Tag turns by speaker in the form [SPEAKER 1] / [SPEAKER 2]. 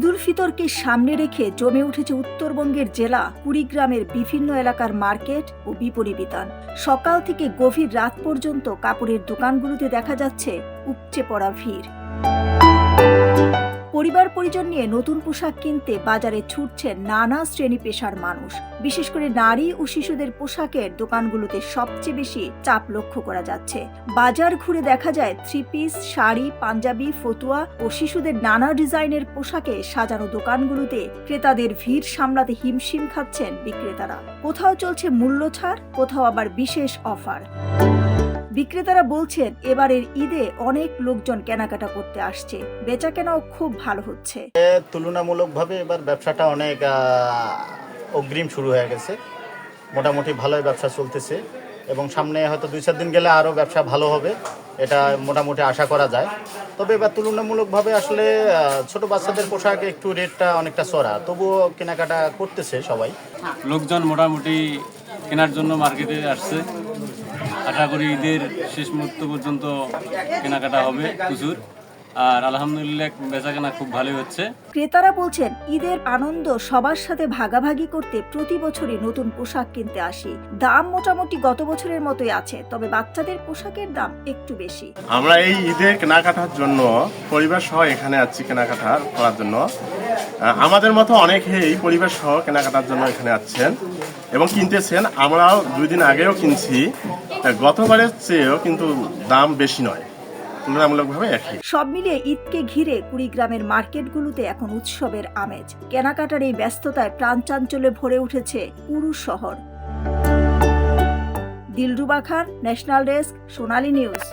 [SPEAKER 1] ঈদুল ফিতরকে সামনে রেখে জমে উঠেছে উত্তরবঙ্গের জেলা কুড়িগ্রামের বিভিন্ন এলাকার মার্কেট ও বিপণী বিতান। সকাল থেকে গভীর রাত পর্যন্ত কাপড়ের দোকানগুলোতে দেখা যাচ্ছে উপচে পড়া ভিড়। পরিবার পরিজন নিয়ে নতুন পোশাক কিনতে বাজারে ছুটছেন নানা শ্রেণী পেশার মানুষ। বিশেষ করে নারী ও শিশুদের পোশাকের দোকানগুলোতে সবচেয়ে বেশি চাপ লক্ষ্য করা যাচ্ছে। বাজার ঘুরে দেখা যায় থ্রি পিস, শাড়ি, পাঞ্জাবি, ফতুয়া ও শিশুদের নানা ডিজাইনের পোশাকে সাজানো দোকানগুলোতে ক্রেতাদের ভিড় সামলাতে হিমশিম খাচ্ছেন বিক্রেতারা। কোথাও চলছে মূল্য ছাড়, কোথাও আবার বিশেষ অফার। বিক্রেতারা বলছেন এবারের ঈদে অনেক লোকজন কেনাকাটা করতে আসছে, বেচাকেনাও খুব ভালো হচ্ছে।
[SPEAKER 2] তুলনামূলকভাবে এবার ব্যবসাটা অনেক অগ্রিম শুরু হয়ে গেছে, মোটামুটি ভালোই ব্যবসা চলতেছে এবং সামনে হয়তো 2-4 দিন গেলে আরও ব্যবসা ভালো হবে, এটা মোটামুটি আশা করা যায়। তবে এবার তুলনামূলকভাবে আসলে ছোট বাচ্চাদের পোশাকে একটু রেটটা অনেকটা চড়া, তবুও কেনাকাটা করতেছে সবাই।
[SPEAKER 3] লোকজন মোটামুটি কেনার জন্য মার্কেটে আসছে। আশা করি ঈদের শেষ মুহূর্ত পর্যন্ত কেনাকাটা হবে প্রচুর, আর আলহামদুলিল্লাহ বেচাকেনা খুব ভালোই হচ্ছে।
[SPEAKER 1] ক্রেতারা বলছেন ঈদের আনন্দ সবার সাথে ভাগাভাগি করতে প্রতি বছরই নতুন পোশাক কিনতে আসি। দাম মোটামুটি গত বছরের মতোই আছে, তবে বাচ্চাদের পোশাকের দাম একটু বেশি।
[SPEAKER 4] আমরা এই ঈদের কেনাকাটার জন্য পরিবার সহ এখানে আছি কেনাকাটা করার জন্য। আমাদের মতো অনেকেই পরিবার সহ কেনাকাটার জন্য এখানে আসছেন এবং কিনতেছেন। আমরাও 2 দিন আগেও কিনছি, গতবারের চেয়েও কিন্তু দাম বেশি নয়, তুলনামূলকভাবে একই।
[SPEAKER 1] সব মিলিয়ে ঈদকে ঘিরে কুড়িগ্রামের মার্কেটগুলোতে এখন উৎসবের আমেজ। কেনাকাটার এই ব্যস্ততায় প্রাণচাঞ্চল্যে ভরে উঠেছে পুরো শহর। দিলরুবা খান, ন্যাশনাল ডেস্ক, সোনালী নিউজ।